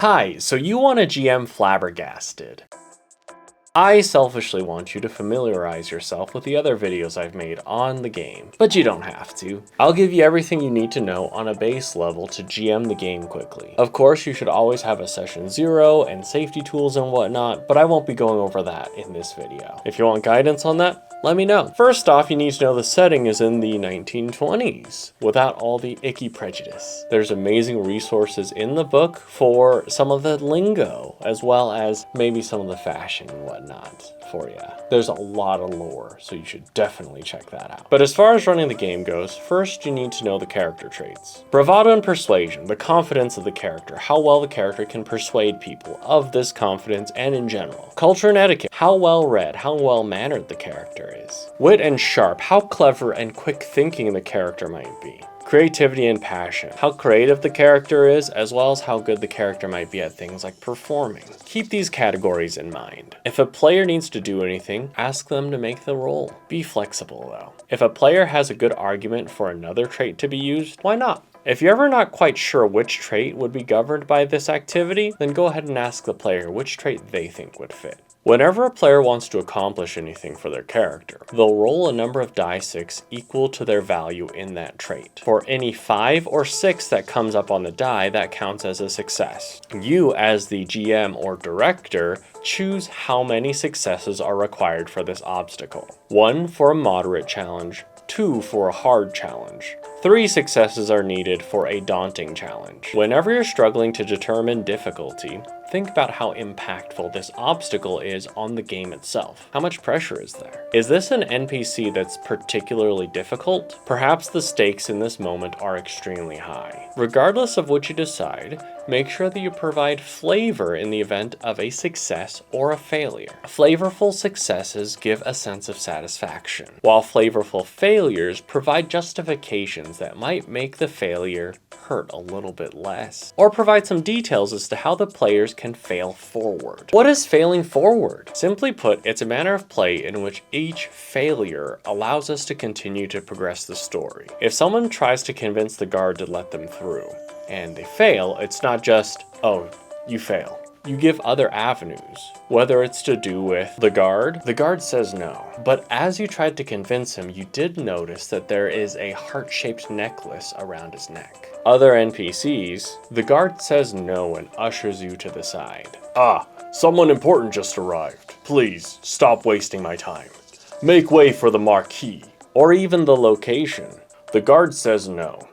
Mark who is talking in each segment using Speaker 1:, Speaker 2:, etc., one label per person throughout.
Speaker 1: Hi, so you want to GM Flabbergasted. I selfishly want you to familiarize yourself with the other videos I've made on the game, but you don't have to. I'll give you everything you need to know on a base level to GM the game quickly. Of course, you should always have a session 0 and safety tools and whatnot, but I won't be going over that in this video. If you want guidance on that, let me know. First off, you need to know the setting is in the 1920s, without all the icky prejudice. There's amazing resources in the book for some of the lingo, as well as maybe some of the fashion and whatnot for you. There's a lot of lore, so you should definitely check that out. But as far as running the game goes, first you need to know the character traits. Bravado and persuasion, the confidence of the character, how well the character can persuade people of this confidence and in general. Culture and etiquette, how well read, how well mannered the character is. Wit and sharp, how clever and quick thinking the character might be. Creativity and passion, how creative the character is, as well as how good the character might be at things like performing. Keep these categories in mind. If a player needs to do anything, ask them to make the roll. Be flexible though. If a player has a good argument for another trait to be used, why not? If you're ever not quite sure which trait would be governed by this activity, then go ahead and ask the player which trait they think would fit. Whenever a player wants to accomplish anything for their character, they'll roll a number of die 6 equal to their value in that trait. For any 5 or 6 that comes up on the die, that counts as a success. You, as the GM or director, choose how many successes are required for this obstacle. 1 for a moderate challenge, 2 for a hard challenge. 3 successes are needed for a daunting challenge. Whenever you're struggling to determine difficulty, think about how impactful this obstacle is on the game itself. How much pressure is there? Is this an NPC that's particularly difficult? Perhaps the stakes in this moment are extremely high. Regardless of what you decide, make sure that you provide flavor in the event of a success or a failure. Flavorful successes give a sense of satisfaction, while flavorful failures provide justifications that might make the failure hurt a little bit less, or provide some details as to how the players can fail forward. What is failing forward? Simply put, it's a manner of play in which each failure allows us to continue to progress the story. If someone tries to convince the guard to let them through, and they fail, it's not just, oh, you fail. You give other avenues, whether it's to do with the guard says no. But as you tried to convince him, you did notice that there is a heart-shaped necklace around his neck. Other NPCs, the guard says no and ushers you to the side. Ah, someone important just arrived. Please, stop wasting my time. Make way for the marquee. Or even the location. The guard says no.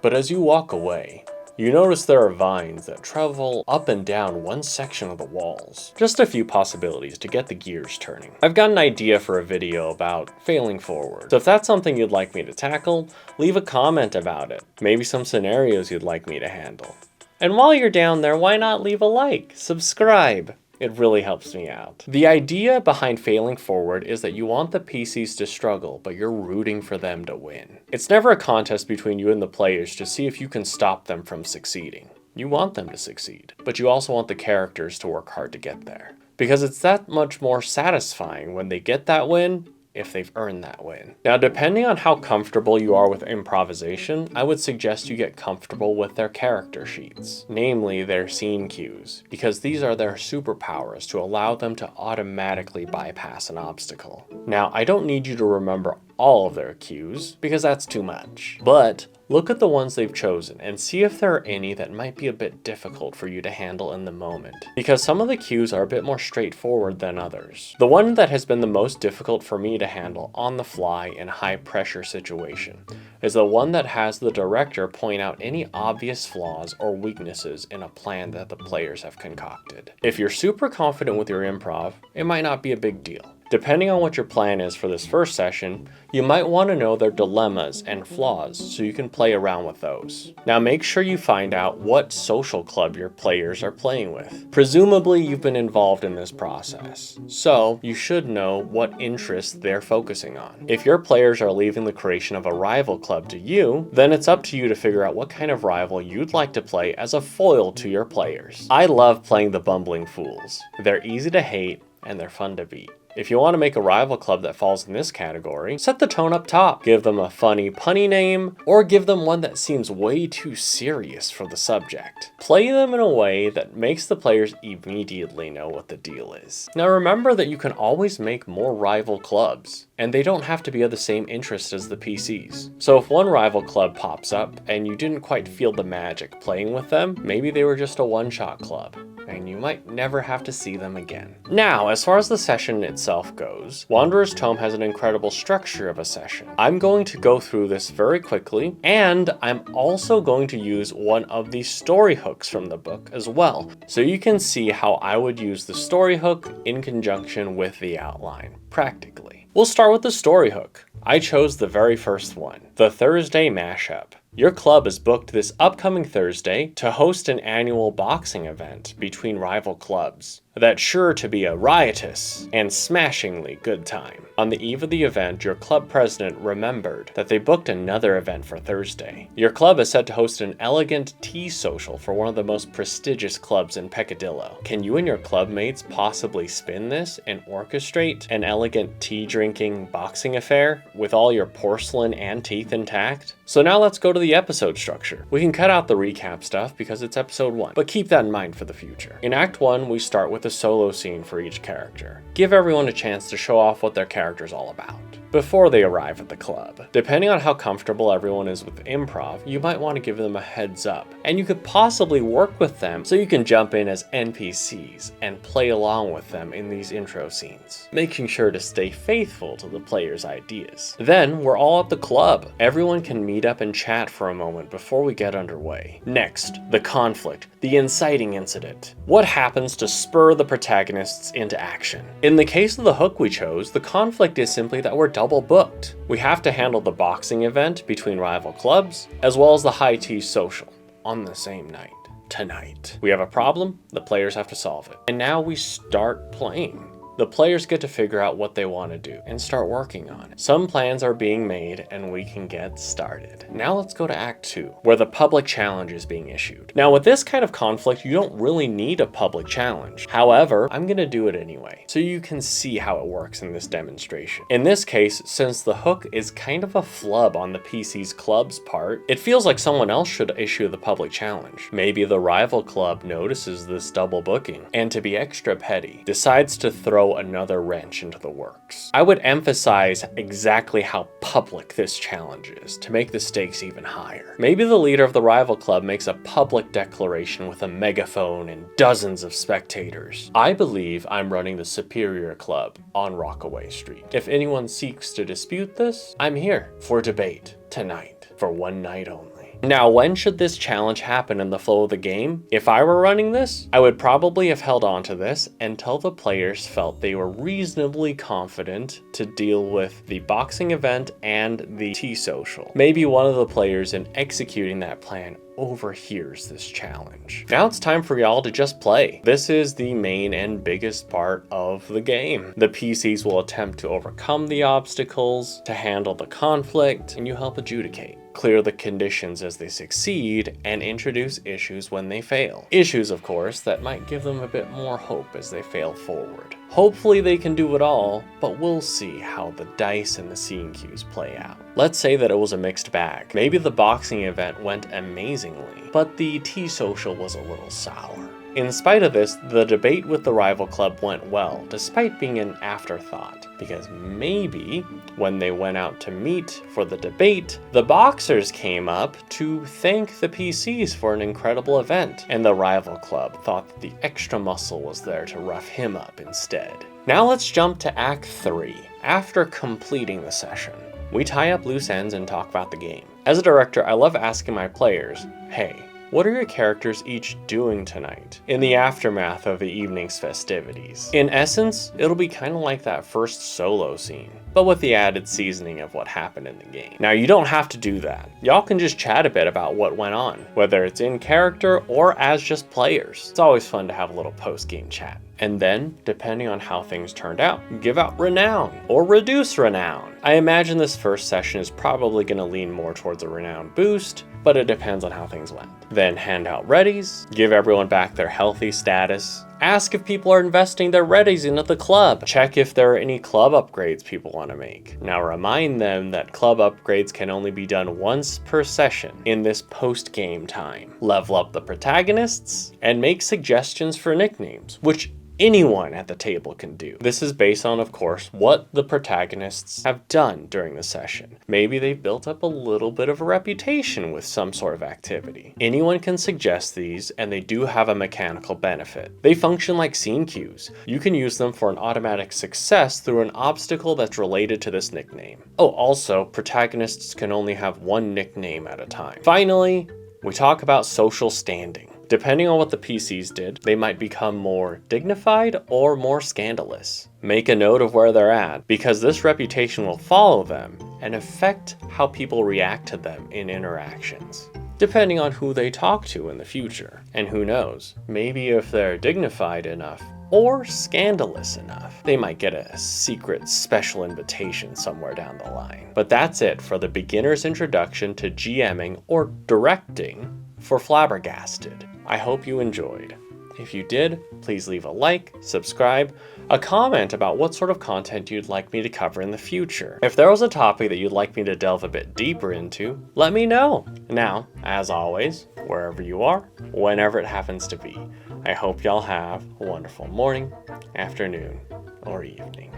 Speaker 1: But as you walk away, you notice there are vines that travel up and down one section of the walls. Just a few possibilities to get the gears turning. I've got an idea for a video about failing forward. So if that's something you'd like me to tackle, leave a comment about it. Maybe some scenarios you'd like me to handle. And while you're down there, why not leave a like, subscribe? It really helps me out. The idea behind failing forward is that you want the PCs to struggle, but you're rooting for them to win. It's never a contest between you and the players to see if you can stop them from succeeding. You want them to succeed, but you also want the characters to work hard to get there. Because it's that much more satisfying when they get that win, if they've earned that win. Now, depending on how comfortable you are with improvisation, I would suggest you get comfortable with their character sheets, namely their scene cues, because these are their superpowers to allow them to automatically bypass an obstacle. Now, I don't need you to remember all of their cues, because that's too much, but look at the ones they've chosen and see if there are any that might be a bit difficult for you to handle in the moment, because some of the cues are a bit more straightforward than others. The one that has been the most difficult for me to handle on the fly in a high pressure situation is the one that has the director point out any obvious flaws or weaknesses in a plan that the players have concocted. If you're super confident with your improv, it might not be a big deal. Depending on what your plan is for this first session, you might want to know their dilemmas and flaws so you can play around with those. Now make sure you find out what social club your players are playing with. Presumably you've been involved in this process, so you should know what interests they're focusing on. If your players are leaving the creation of a rival club to you, then it's up to you to figure out what kind of rival you'd like to play as a foil to your players. I love playing the bumbling fools. They're easy to hate and they're fun to beat. If you want to make a rival club that falls in this category, set the tone up top. Give them a funny, punny name, or give them one that seems way too serious for the subject. Play them in a way that makes the players immediately know what the deal is. Now remember that you can always make more rival clubs, and they don't have to be of the same interest as the PCs. So if one rival club pops up and you didn't quite feel the magic playing with them, maybe they were just a one-shot club, and you might never have to see them again. Now, as far as the session itself goes, Wanderer's Tome has an incredible structure of a session. I'm going to go through this very quickly, and I'm also going to use one of the story hooks from the book as well, so you can see how I would use the story hook in conjunction with the outline, practically. We'll start with the story hook. I chose the very first one, the Thursday Mashup. Your club is booked this upcoming Thursday to host an annual boxing event between rival clubs. That's sure to be a riotous and smashingly good time. On the eve of the event, your club president remembered that they booked another event for Thursday. Your club is set to host an elegant tea social for one of the most prestigious clubs in Peccadillo. Can you and your club mates possibly spin this and orchestrate an elegant tea drinking boxing affair with all your porcelain and teeth intact? So now let's go to the episode structure. We can cut out the recap stuff because it's episode 1, but keep that in mind for the future. In Act 1, we start with a solo scene for each character. Give everyone a chance to show off what their character's all about before they arrive at the club. Depending on how comfortable everyone is with improv, you might want to give them a heads up, and you could possibly work with them so you can jump in as NPCs and play along with them in these intro scenes, making sure to stay faithful to the player's ideas. Then we're all at the club. Everyone can meet up and chat for a moment before we get underway. Next, the conflict, the inciting incident. What happens to spur the protagonists into action? In the case of the hook we chose, the conflict is simply that we're double booked. We have to handle the boxing event between rival clubs, as well as the high tea social on the same night. Tonight. We have a problem, the players have to solve it. And now we start playing. The players get to figure out what they want to do and start working on it. Some plans are being made and we can get started. Now let's go to Act 2, where the public challenge is being issued. Now with this kind of conflict, you don't really need a public challenge. However, I'm gonna do it anyway, so you can see how it works in this demonstration. In this case, since the hook is kind of a flub on the PC's club's part, it feels like someone else should issue the public challenge. Maybe the rival club notices this double booking, and to be extra petty, decides to throw another wrench into the works. I would emphasize exactly how public this challenge is to make the stakes even higher. Maybe the leader of the rival club makes a public declaration with a megaphone and dozens of spectators. I believe I'm running the superior club on Rockaway Street. If anyone seeks to dispute this, I'm here for debate tonight, for one night only. Now, when should this challenge happen in the flow of the game? If I were running this, I would probably have held on to this until the players felt they were reasonably confident to deal with the boxing event and the tea social. Maybe one of the players in executing that plan overhears this challenge. Now it's time for y'all to just play. This is the main and biggest part of the game. The PCs will attempt to overcome the obstacles, to handle the conflict, and you help adjudicate. Clear the conditions as they succeed, and introduce issues when they fail. Issues, of course, that might give them a bit more hope as they fail forward. Hopefully they can do it all, but we'll see how the dice and the scene cues play out. Let's say that it was a mixed bag. Maybe the boxing event went amazingly, but the tea social was a little sour. In spite of this, the debate with the rival club went well, despite being an afterthought, because maybe when they went out to meet for the debate, the boxers came up to thank the PCs for an incredible event, and the rival club thought that the extra muscle was there to rough him up instead. Now let's jump to Act 3. After completing the session, we tie up loose ends and talk about the game. As a director, I love asking my players, hey, what are your characters each doing tonight in the aftermath of the evening's festivities? In essence, it'll be kind of like that first solo scene, but with the added seasoning of what happened in the game. Now, you don't have to do that. Y'all can just chat a bit about what went on, whether it's in character or as just players. It's always fun to have a little post-game chat. And then, depending on how things turned out, give out renown or reduce renown. I imagine this first session is probably going to lean more towards a renown boost, but it depends on how things went. Then hand out readies, give everyone back their healthy status, Ask if people are investing their readies into the club. Check if there are any club upgrades people want to make. Now remind them that club upgrades can only be done once per session in this post-game time. Level up the protagonists and make suggestions for nicknames, which anyone at the table can do. This is based on, of course, what the protagonists have done during the session. Maybe they've built up a little bit of a reputation with some sort of activity. Anyone can suggest these, and they do have a mechanical benefit. They function like scene cues. You can use them for an automatic success through an obstacle that's related to this nickname. Oh, also, protagonists can only have one nickname at a time. Finally, we talk about social standing. Depending on what the PCs did, they might become more dignified or more scandalous. Make a note of where they're at, because this reputation will follow them and affect how people react to them in interactions, depending on who they talk to in the future. And who knows, maybe if they're dignified enough or scandalous enough, they might get a secret special invitation somewhere down the line. But that's it for the beginner's introduction to GMing or directing for Flabbergasted. I hope you enjoyed. If you did, please leave a like, subscribe, a comment about what sort of content you'd like me to cover in the future. If there was a topic that you'd like me to delve a bit deeper into, let me know. Now, as always, wherever you are, whenever it happens to be, I hope y'all have a wonderful morning, afternoon, or evening.